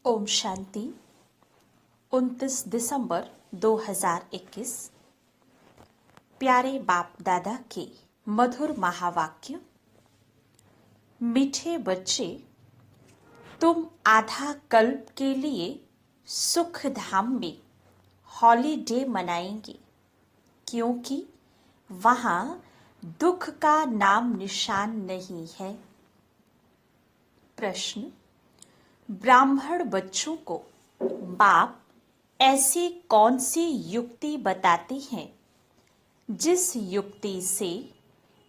ओम शांति 29 दिसंबर 2021। प्यारे बाप दादा के मधुर महावाक्य। मीठे बच्चे, तुम आधा कल्प के लिए सुख धाम में हॉलीडे मनाएंगे, क्योंकि वहां दुख का नाम निशान नहीं है। प्रश्न। ब्राह्मण बच्चों को बाप ऐसी कौन सी युक्ति बताते हैं जिस युक्ति से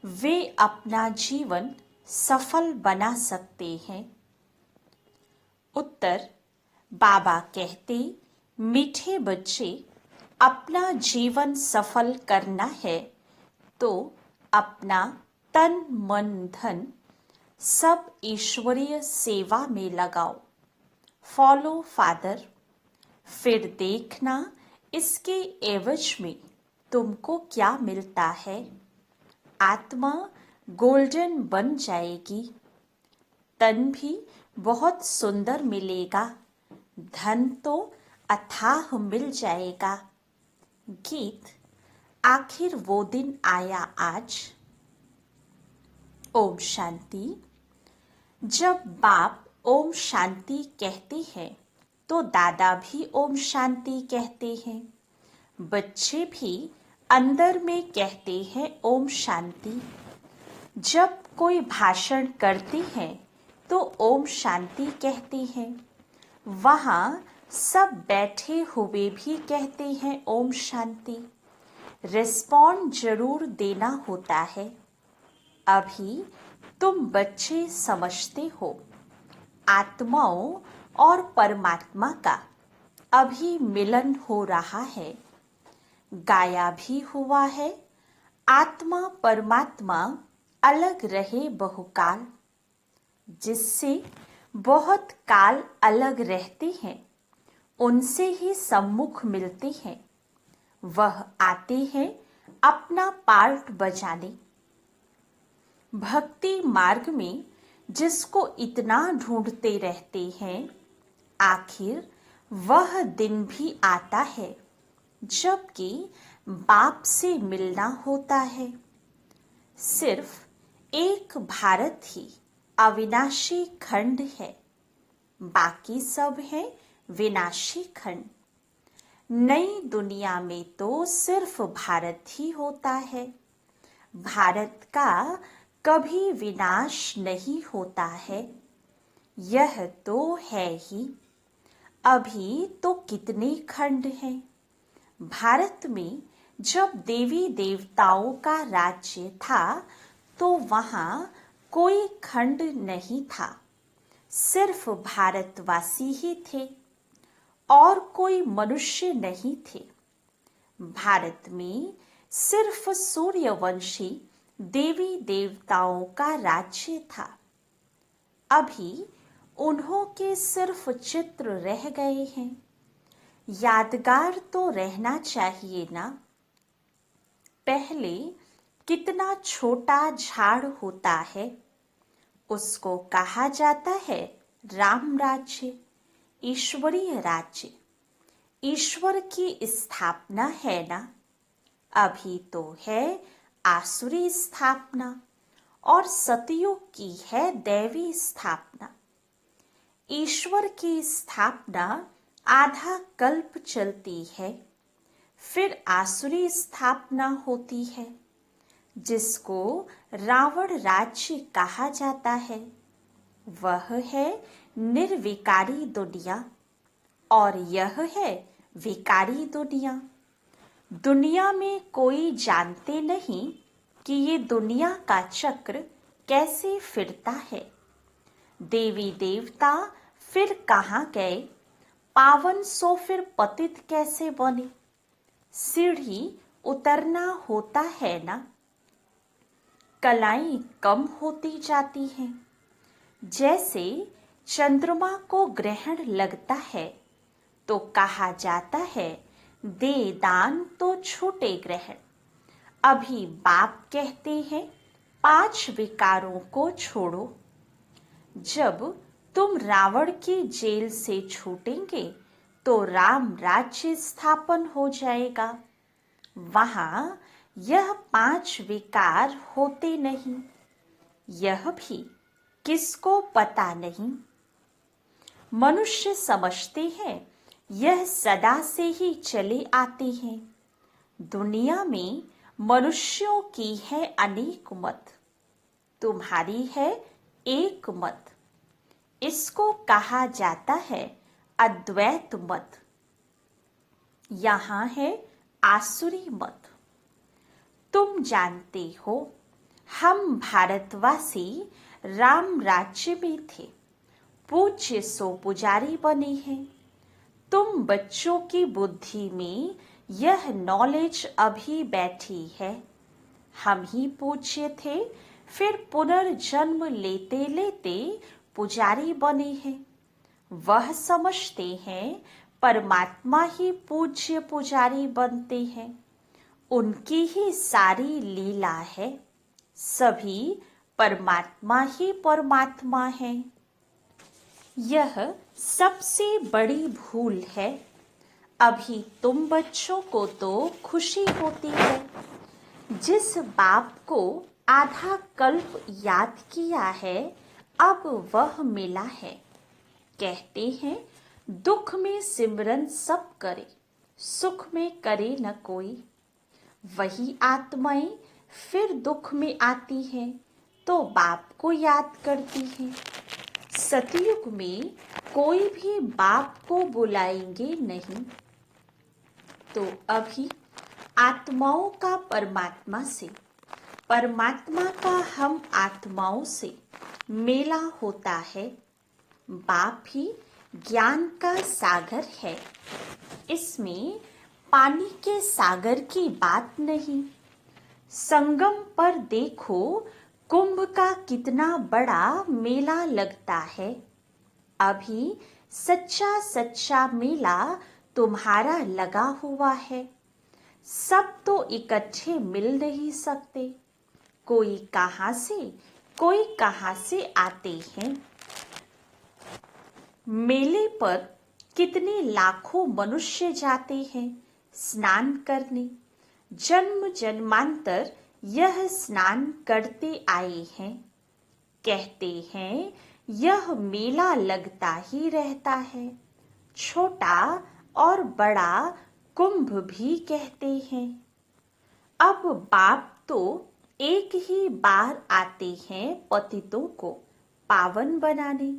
वे अपना जीवन सफल बना सकते हैं? उत्तर। बाबा कहते, मीठे बच्चे, अपना जीवन सफल करना है तो अपना तन मन धन सब ईश्वरीय सेवा में लगाओ। Follow father. फिर देखना इसके एवज में तुमको क्या मिलता है। आत्मा गोल्डन बन जाएगी, तन भी बहुत सुंदर मिलेगा, धन तो अथाह मिल जाएगा। गीत। आखिर वो दिन आया आज। ओम शांति। जब बाप ओम शांति कहते हैं तो दादा भी ओम शांति कहते हैं। बच्चे भी अंदर में कहते हैं ओम शांति। जब कोई भाषण करते हैं तो ओम शांति कहते हैं। वहाँ सब बैठे हुए भी कहते हैं ओम शांति। रिस्पॉन्ड जरूर देना होता है। अभी तुम बच्चे समझते हो आत्माओं और परमात्मा का अभी मिलन हो रहा है। गाया भी हुआ है, आत्मा परमात्मा अलग रहे बहुकाल। जिससे बहुत काल अलग रहते हैं उनसे ही सम्मुख मिलते हैं। वह आते हैं अपना पार्ट बजाने। भक्ति मार्ग में जिसको इतना ढूंढते रहते हैं, आखिर वह दिन भी आता है जबकि बाप से मिलना होता है। सिर्फ एक भारत ही अविनाशी खंड है, बाकी सब है विनाशी खंड। नई दुनिया में तो सिर्फ भारत ही होता है। भारत का कभी विनाश नहीं होता है, यह तो है ही। अभी तो कितने खंड हैं। भारत में जब देवी देवताओं का राज्य था तो वहाँ कोई खंड नहीं था, सिर्फ भारतवासी ही थे और कोई मनुष्य नहीं थे। भारत में सिर्फ सूर्यवंशी देवी देवताओं का राज्य था। अभी उन्हों के सिर्फ चित्र रह गए हैं। यादगार तो रहना चाहिए ना। पहले कितना छोटा झाड़ होता है, उसको कहा जाता है राम राज्य, ईश्वरीय राज्य। ईश्वर की स्थापना है ना। अभी तो है आसुरी स्थापना और सतयुग की है दैवी स्थापना। ईश्वर की स्थापना आधा कल्प चलती है, फिर आसुरी स्थापना होती है जिसको रावण राज्य कहा जाता है। वह है निर्विकारी दुनिया और यह है विकारी दुनिया। दुनिया में कोई जानते नहीं कि ये दुनिया का चक्र कैसे फिरता है। देवी देवता फिर कहाँ गए, पावन सो फिर पतित कैसे बने। सीढ़ी उतरना होता है ना। कलाएं कम होती जाती हैं। जैसे चंद्रमा को ग्रहण लगता है तो कहा जाता है दे दान तो छूटे ग्रहण। अभी बाप कहते हैं 5 विकारों को छोड़ो। जब तुम रावण की जेल से छूटेंगे तो राम राज्य स्थापन हो जाएगा। वहां यह 5 विकार होते नहीं, यह भी किसको पता नहीं। मनुष्य समझते हैं यह सदा से ही चले आते हैं। दुनिया में मनुष्यों की है अनेक मत, तुम्हारी है एक मत। इसको कहा जाता है अद्वैत मत। यहाँ है आसुरी मत। तुम जानते हो हम भारतवासी राम राज्य में थे, पूज्य सो पुजारी बने हैं। तुम बच्चों की बुद्धि में यह नॉलेज अभी बैठी है, हम ही पूज्य थे, फिर पुनर्जन्म लेते लेते पुजारी बने हैं। वह समझते हैं परमात्मा ही पूज्य पुजारी बनते हैं, उनकी ही सारी लीला है, सभी परमात्मा ही परमात्मा है। यह सबसे बड़ी भूल है। अभी तुम बच्चों को तो खुशी होती है, जिस बाप को आधा कल्प याद किया है अब वह मिला है। कहते हैं दुख में सिमरन सब करे, सुख में करे न कोई। वही आत्माएं फिर दुख में आती हैं तो बाप को याद करती हैं। सतयुग में कोई भी बाप को बुलाएंगे नहीं, तो अभी आत्माओं का परमात्मा से, परमात्मा का हम आत्माओं से मेला होता है। बाप ही ज्ञान का सागर है, इसमें पानी के सागर की बात नहीं। संगम पर देखो कुंभ का कितना बड़ा मेला लगता है। अभी सच्चा सच्चा मेला तुम्हारा लगा हुआ है। सब तो इकट्ठे मिल नहीं सकते, कोई कहाँ से आते हैं। मेले पर कितने लाखों मनुष्य जाते हैं स्नान करने। जन्म जन्मांतर यह स्नान करते आए हैं। कहते हैं यह मेला लगता ही रहता है। छोटा और बड़ा कुंभ भी कहते हैं। अब बाप तो एक ही बार आते हैं पतितों को पावन बनाने।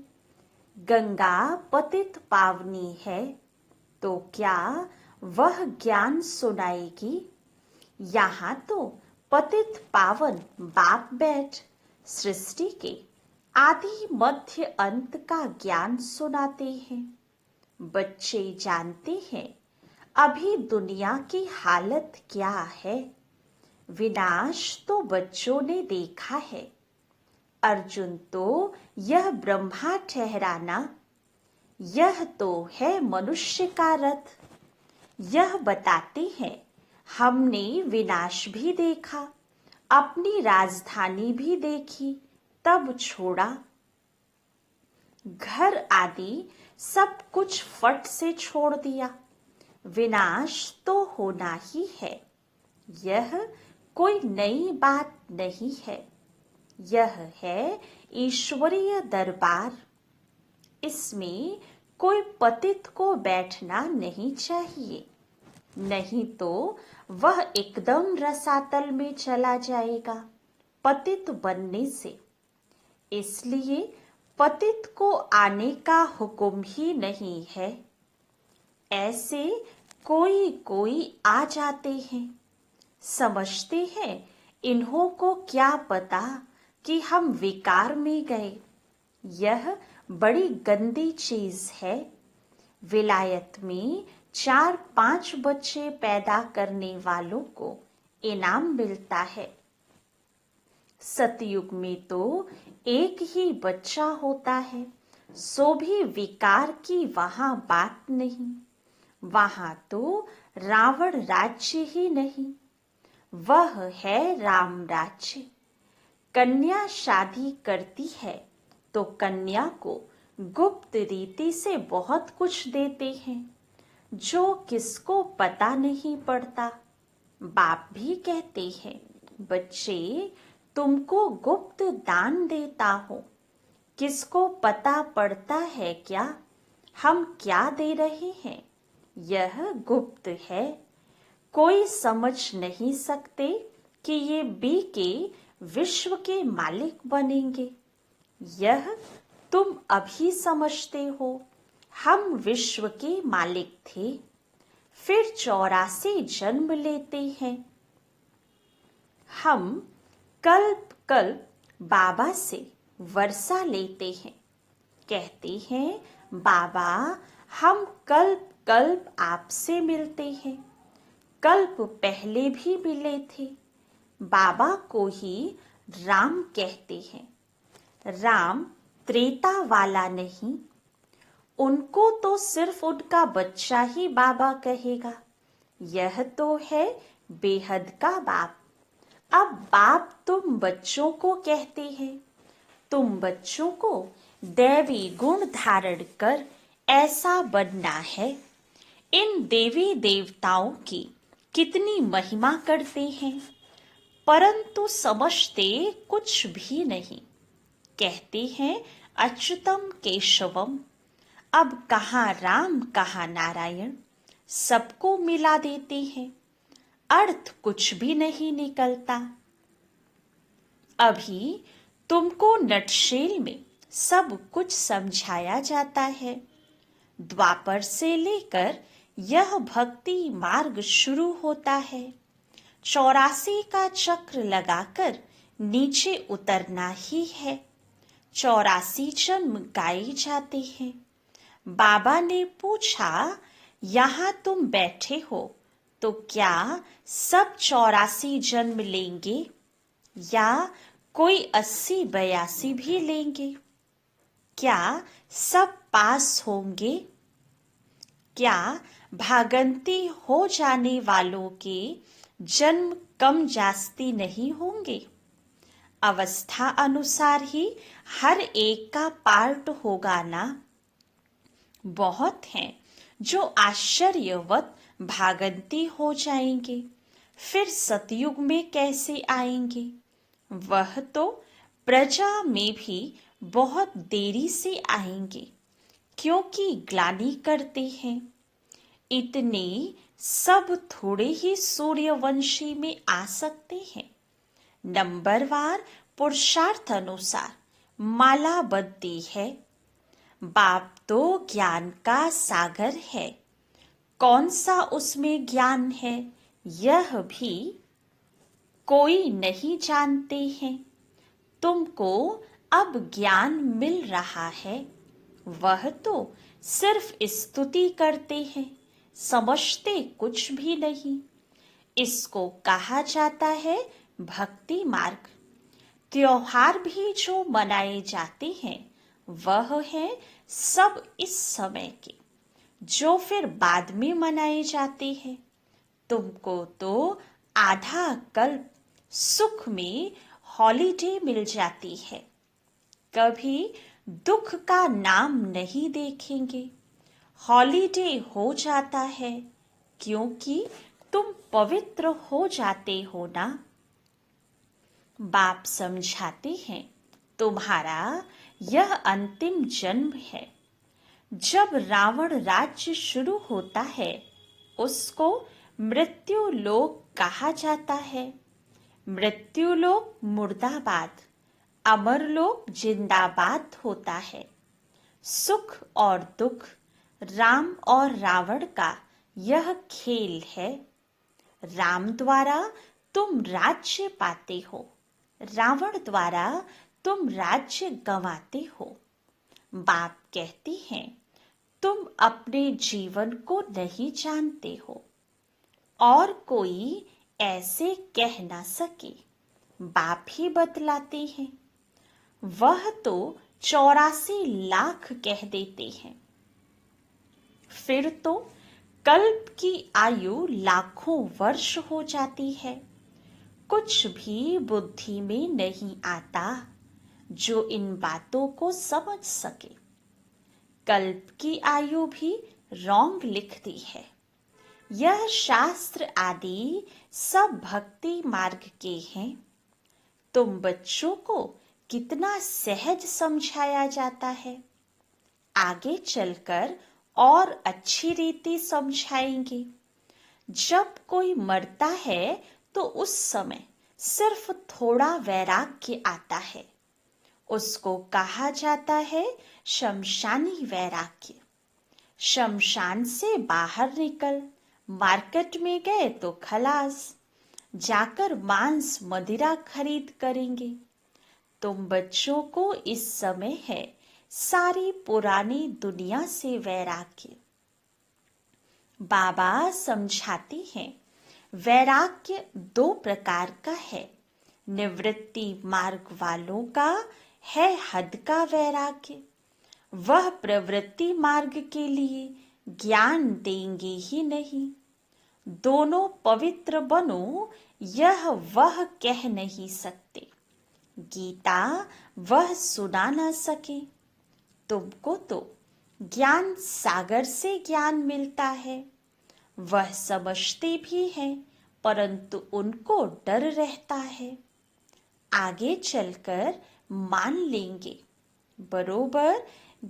गंगा पतित पावनी है, तो क्या वह ज्ञान सुनाएगी? यहाँ तो पतित पावन बाप बैठ सृष्टि के आदि मध्य अंत का ज्ञान सुनाते हैं। बच्चे जानते हैं अभी दुनिया की हालत क्या है। विनाश तो बच्चों ने देखा है। अर्जुन तो यह ब्रह्मा ठहराना, यह तो है मनुष्य का रथ। यह बताते हैं हमने विनाश भी देखा, अपनी राजधानी भी देखी, तब छोड़ा। घर आदि सब कुछ फट से छोड़ दिया। विनाश तो होना ही है, यह कोई नई बात नहीं है। यह है ईश्वरीय दरबार, इसमें कोई पतित को बैठना नहीं चाहिए, नहीं तो वह एकदम रसातल में चला जाएगा पतित बनने से। इसलिए पतित को आने का हुक्म ही नहीं है। ऐसे कोई कोई आ जाते हैं, समझते हैं इन्हों को क्या पता कि हम विकार में गए। यह बड़ी गंदी चीज है। विलायत में 4-5 बच्चे पैदा करने वालों को इनाम मिलता है। सतयुग में तो एक ही बच्चा होता है, सो भी विकार की वहां बात नहीं। वहां तो रावण राज्य ही नहीं, वह है राम राज्य। कन्या शादी करती है तो कन्या को गुप्त रीति से बहुत कुछ देते हैं जो किसको पता नहीं पड़ता। बाप भी कहते हैं, बच्चे तुमको गुप्त दान देता हूँ, किसको पता पड़ता है क्या हम क्या दे रहे हैं? यह गुप्त है, कोई समझ नहीं सकते कि ये बी के विश्व के मालिक बनेंगे। यह तुम अभी समझते हो। हम विश्व के मालिक थे, फिर 84 जन्म लेते हैं। हम कल्प कल्प बाबा से वर्षा लेते हैं, कहते हैं बाबा हम कल्प कल्प आपसे मिलते हैं। कल्प पहले भी मिले थे। बाबा को ही राम कहते हैं। राम त्रेता वाला नहीं, उनको तो सिर्फ उनका बच्चा ही बाबा कहेगा। यह तो है बेहद का बाप। अब बाप तुम बच्चों को कहते हैं। तुम बच्चों को दैवी गुण धारण कर ऐसा बनना है। इन देवी देवताओं की कितनी महिमा करते हैं, परंतु समझते कुछ भी नहीं। कहते हैं अच्युतम केशवम। अब कहाँ राम कहाँ नारायण, सबको मिला देते हैं, अर्थ कुछ भी नहीं निकलता। अभी तुमको नटशेल में सब कुछ समझाया जाता है। द्वापर से लेकर यह भक्ति मार्ग शुरू होता है। 84 का चक्र लगाकर नीचे उतरना ही है। 84 जन्म गाए जाते हैं। बाबा ने पूछा, यहाँ तुम बैठे हो तो क्या सब 84 जन्म लेंगे या कोई 80-82 भी लेंगे? क्या सब पास होंगे? क्या भागंती हो जाने वालों के जन्म कम जास्ती नहीं होंगे? अवस्था अनुसार ही हर एक का पार्ट होगा ना। बहुत हैं जो आश्चर्यवत भागंती हो जाएंगे, फिर सतयुग में कैसे आएंगे? वह तो प्रजा में भी बहुत देरी से आएंगे, क्योंकि ग्लानि करते हैं। इतने सब थोड़े ही सूर्यवंशी में आ सकते हैं। नंबरवार पुरुषार्थ अनुसार माला बनती है। बाप तो ज्ञान का सागर है, कौन सा उसमें ज्ञान है यह भी कोई नहीं जानते हैं। तुमको अब ज्ञान मिल रहा है, वह तो सिर्फ स्तुति करते हैं, समझते कुछ भी नहीं। इसको कहा जाता है भक्ति मार्ग। त्योहार भी जो मनाए जाते हैं वह है सब इस समय के, जो फिर बाद में मनाए जाते हैं। तुमको तो आधा कल्प सुख में हॉलीडे मिल जाती है, कभी दुख का नाम नहीं देखेंगे। हॉलीडे हो जाता है क्योंकि तुम पवित्र हो जाते हो ना। बाप समझाते हैं तुम्हारा यह अंतिम जन्म है। जब रावण राज्य शुरू होता है उसको मृत्यु लोक कहा जाता है। मृत्यु लोक मुर्दाबाद, अमर लोक जिंदाबाद होता है। सुख और दुख, राम और रावण का यह खेल है। राम द्वारा तुम राज्य पाते हो, रावण द्वारा तुम राज्य गंवाते हो। बाप कहते हैं तुम अपने जीवन को नहीं जानते हो, और कोई ऐसे कह ना सके। बाप ही बतलाते हैं। वह तो 84 लाख कह देते हैं। फिर तो कल्प की आयु लाखों वर्ष हो जाती है। कुछ भी बुद्धि में नहीं आता जो इन बातों को समझ सके। कल्प की आयु भी रॉन्ग लिख दी है। यह शास्त्र आदि सब भक्ति मार्ग के हैं। तुम बच्चों को कितना सहज समझाया जाता है। आगे चलकर और अच्छी रीति समझाएंगे। जब कोई मरता है तो उस समय सिर्फ थोड़ा वैराग्य आता है। उसको कहा जाता है शमशानी वैराग्य। शमशान से बाहर निकल, मार्केट में गए तो खलास, जाकर मांस मदिरा खरीद करेंगे। तुम बच्चों को इस समय है सारी पुरानी दुनिया से वैराग्य। बाबा समझाते हैं वैराग्य 2 प्रकार का है। निवृत्ति मार्ग वालों का है हद का वैराग्य। वह प्रवृत्ति मार्ग के लिए ज्ञान देंगे ही नहीं। दोनों पवित्र बनो यह वह कह नहीं सकते। गीता वह सुना न सके। तुमको तो ज्ञान सागर से ज्ञान मिलता है। वह समझते भी हैं, परंतु उनको डर रहता है। आगे चलकर मान लेंगे। बरोबर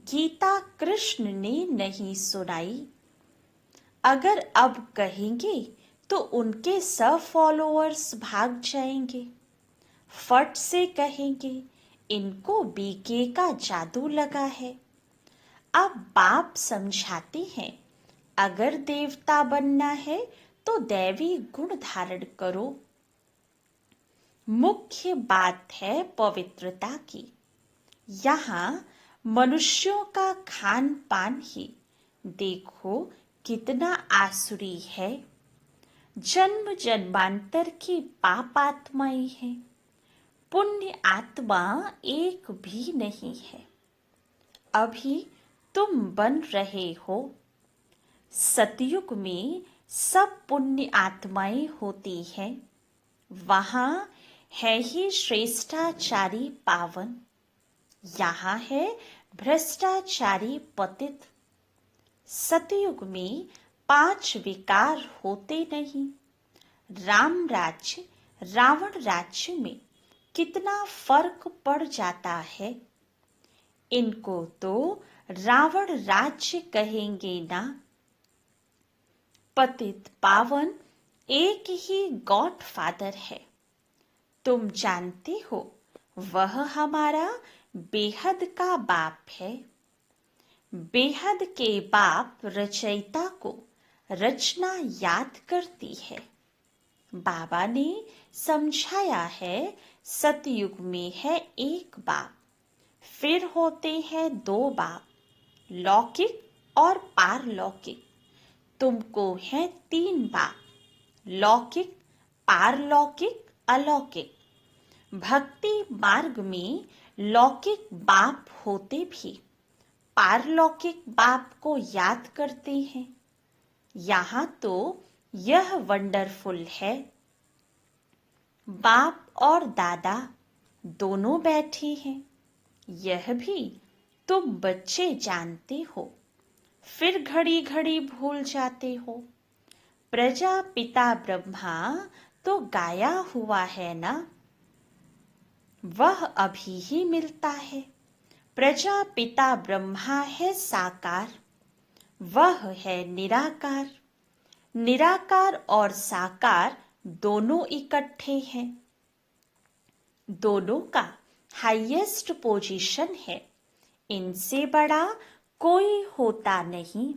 गीता कृष्ण ने नहीं सुनाई। अगर अब कहेंगे तो उनके सब फॉलोअर्स भाग जाएंगे। फट से कहेंगे इनको बीके का जादू लगा है। अब बाप समझाते हैं अगर देवता बनना है तो दैवी गुण धारण करो। मुख्य बात है पवित्रता की। यहाँ मनुष्यों का खान पान ही देखो कितना आसुरी है। जन्म जन्मांतर की पाप आत्माएं हैं। पुण्य आत्मा एक भी नहीं है। अभी तुम बन रहे हो। सतयुग में सब पुण्य आत्माएं होती हैं। वहां है ही श्रेष्ठाचारी पावन। यहाँ है भ्रष्टाचारी पतित। सतयुग में 5 विकार होते नहीं। राम राज्य रावण राज्य में कितना फर्क पड़ जाता है। इनको तो रावण राज्य कहेंगे ना। पतित पावन एक ही गॉड फादर है। तुम जानते हो वह हमारा बेहद का बाप है। बेहद के बाप रचयिता को रचना याद करती है। बाबा ने समझाया है सतयुग में है एक बाप, फिर होते हैं 2 बाप, लौकिक और पारलौकिक। तुमको है 3 बाप, लौकिक, पारलौकिक, अलौकिक। भक्ति मार्ग में लौकिक बाप होते भी पारलौकिक बाप को याद करते हैं। यहाँ तो यह वंडरफुल है। बाप और दादा दोनों बैठे हैं। यह भी तुम बच्चे जानते हो, फिर घड़ी घड़ी भूल जाते हो। प्रजापिता ब्रह्मा तो गाया हुआ है ना, वह अभी ही मिलता है। प्रजापिता ब्रह्मा है साकार, वह है निराकार। निराकार और साकार दोनों इकट्ठे हैं। दोनों का हाईएस्ट पोजीशन है। इनसे बड़ा कोई होता नहीं।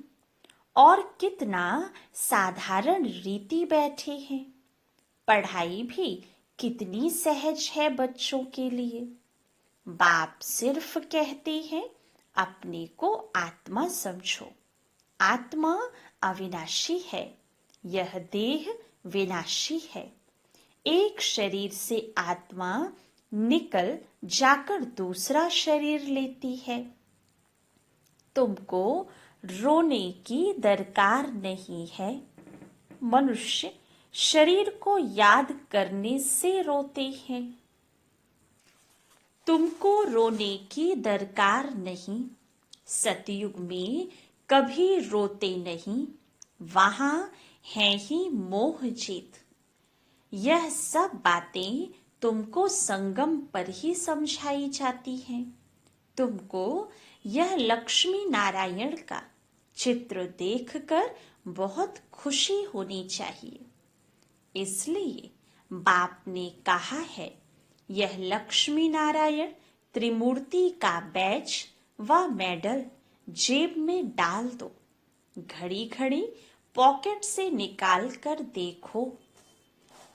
और कितना साधारण रीति बैठे हैं। पढ़ाई भी कितनी सहज है बच्चों के लिए। बाप सिर्फ कहते हैं अपने को आत्मा समझो। आत्मा अविनाशी है, यह देह विनाशी है। एक शरीर से आत्मा निकल जाकर दूसरा शरीर लेती है। तुमको रोने की दरकार नहीं है। मनुष्य शरीर को याद करने से रोते हैं। तुमको रोने की दरकार नहीं। सतयुग में कभी रोते नहीं, वहां है ही मोह जीत। यह सब बातें तुमको संगम पर ही समझाई जाती हैं। तुमको यह लक्ष्मी नारायण का चित्र देखकर बहुत खुशी होनी चाहिए। इसलिए बाप ने कहा है, यह लक्ष्मी नारायण त्रिमूर्ति का बैज व मेडल जेब में डाल दो, घड़ी घड़ी पॉकेट से निकाल कर देखो।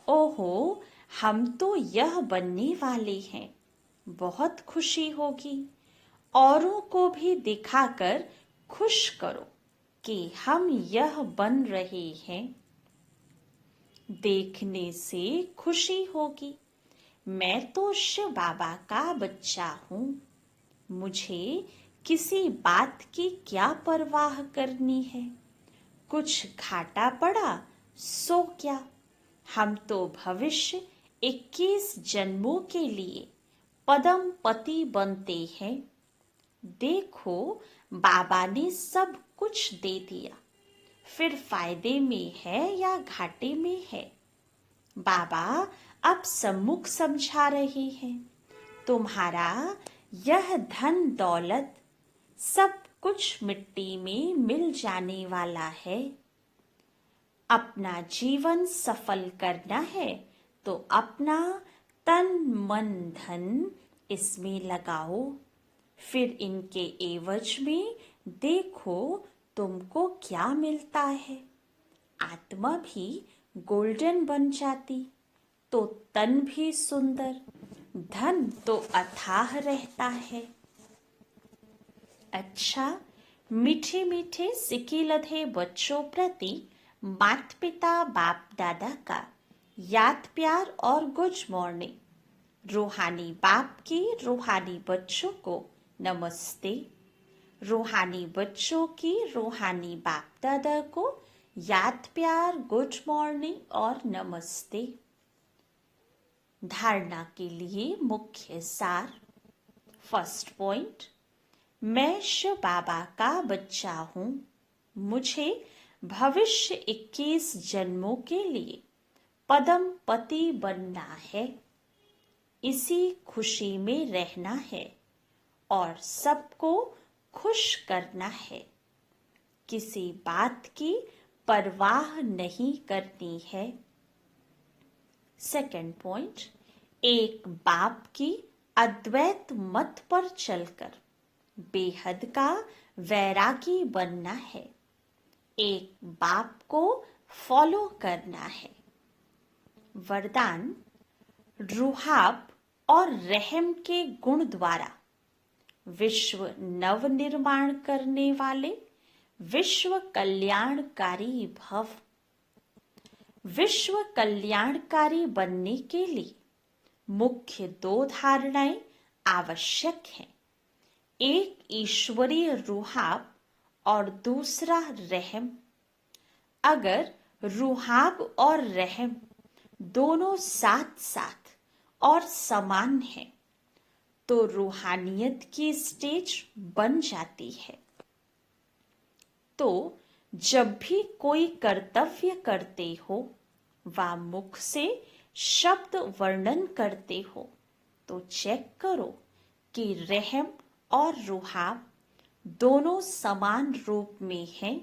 ओहो, हम तो यह बनने वाले हैं। बहुत खुशी होगी। औरों को भी दिखाकर खुश करो कि हम यह बन रहे हैं। देखने से खुशी होगी। मैं तो शिव बाबा का बच्चा हूँ। मुझे किसी बात की क्या परवाह करनी है। कुछ घाटा पड़ा सो क्या। हम तो भविष्य 21 जन्मों के लिए पदम पति बनते हैं। देखो, बाबा ने सब कुछ दे दिया, फिर फायदे में है या घाटे में है। बाबा अब सम्मुख समझा रहे हैं, तुम्हारा यह धन दौलत सब कुछ मिट्टी में मिल जाने वाला है। अपना जीवन सफल करना है तो अपना तन मन धन इसमें लगाओ। फिर इनके एवज में देखो तुमको क्या मिलता है। आत्मा भी गोल्डन बन जाती तो तन भी सुंदर, धन तो अथाह रहता है। अच्छा, मीठे मीठे सिके लधे बच्चों प्रति माता पिता बाप दादा का याद प्यार और गुड मॉर्निंग। रूहानी बाप की रूहानी बच्चों को नमस्ते। रूहानी बच्चों की रूहानी बाप दादा को याद प्यार, गुड मॉर्निंग और नमस्ते। धारणा के लिए मुख्य सार। फर्स्ट पॉइंट, मैं शिव बाबा का बच्चा हूँ। मुझे भविष्य 21 जन्मों के लिए पदम पति बनना है। इसी खुशी में रहना है और सबको खुश करना है। किसी बात की परवाह नहीं करनी है। सेकंड पॉइंट, एक बाप की अद्वैत मत पर चलकर बेहद का वैरागी बनना है। एक बाप को फॉलो करना है। वरदान, रुहाब और रहम के गुण द्वारा विश्व नव निर्माण करने वाले विश्व कल्याणकारी भव। विश्व कल्याणकारी बनने के लिए मुख्य 2 धारणाएं आवश्यक हैं। एक ईश्वरीय रुहाब और दूसरा रहम। अगर रुहाब और रहम दोनों साथ साथ और समान हैं तो रूहानियत की स्टेज बन जाती है। तो जब भी कोई कर्तव्य करते हो व मुख से शब्द वर्णन करते हो तो चेक करो कि रहम और रुहाब दोनों समान रूप में हैं।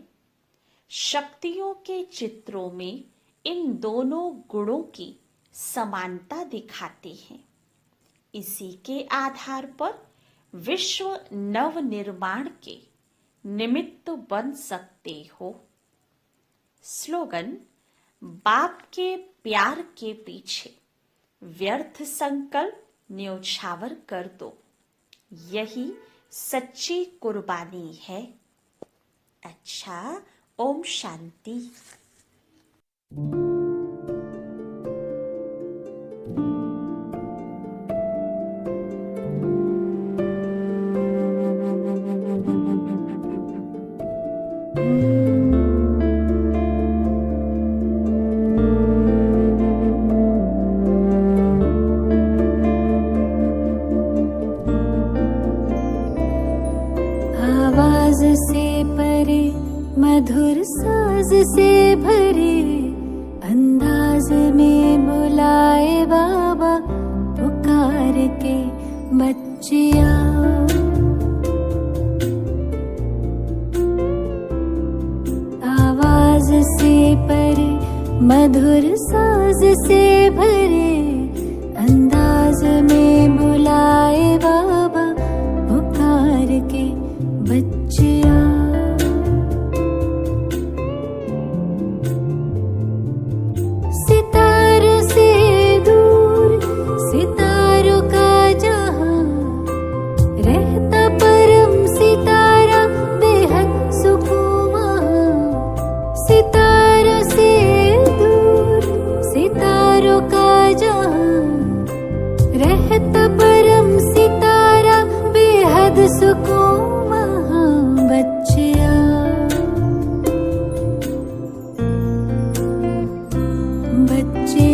शक्तियों के चित्रों में इन दोनों गुणों की समानता दिखाते हैं। इसी के आधार पर विश्व नव निर्माण के निमित्त बन सकते हो। स्लोगन, बाप के प्यार के पीछे व्यर्थ संकल्प न्योछावर कर दो। यही सच्ची कुर्बानी है। अच्छा, ओम शांति। आवा परे मधुर साज से भरे अंदाज में बुलाए बाबा पुकार के बच्चे आओ। आवाज से परे मधुर साज से भरे अंदाज में बुलाए बाबा पुकार के बच्चे आओ। सितारों से दूर सितारों का जहां रहता परम सितारा बेहद सुकून वहां। सितारों से दूर सितारों का जहां रहता परम सितारा बेहद सुकून वहां। बच्चे आओ बच्चे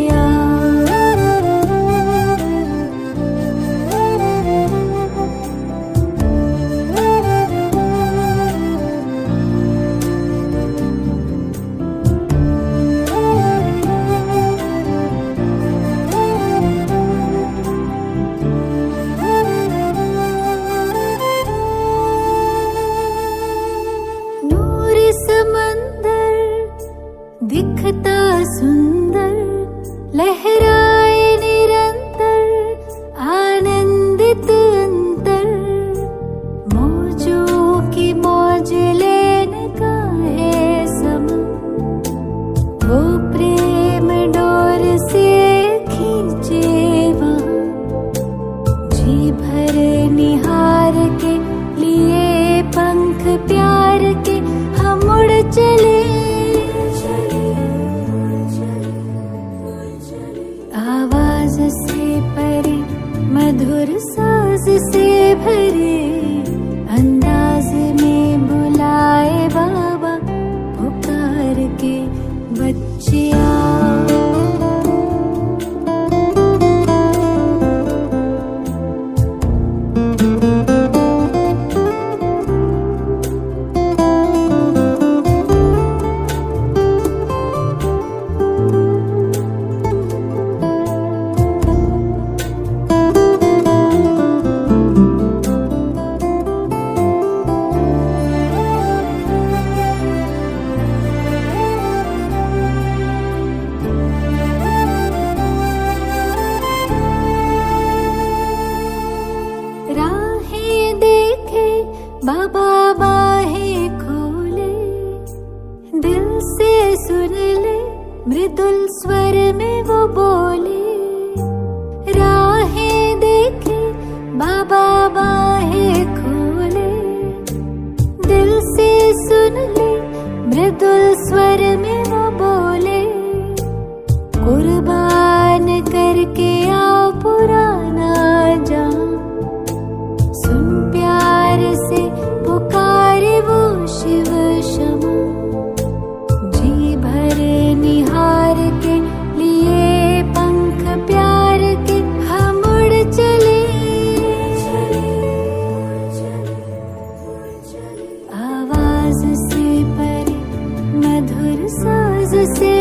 दिखता सुंदर लहराए निरंतर आनंदित अंतर। मौजों की मौज लेने का है समय वो प्रेम डोर से खींचे वहाँ। जी भर निहार के लिए पंख प्यार के हम उड़ चले। आवाज से परे मधुर साज से भरे अंदाज में बुलाए बाबा पुकार के बच्चे आओ। राहें देखे बाबा बाहें खोले दिल से सुन ले मृदुल स्वर में वो बोले। राहें देखे बाबा बाहें खोले दिल से सुन ले मृदुल स्वर में वो बोले। कुर्बान करके आओ पुराना जान सुन प्यार से पुकारे वो शिव क्षमा। जी भर निहार के लिए पंख प्यार के हम उड़ चले। आवाज से परे मधुर साज से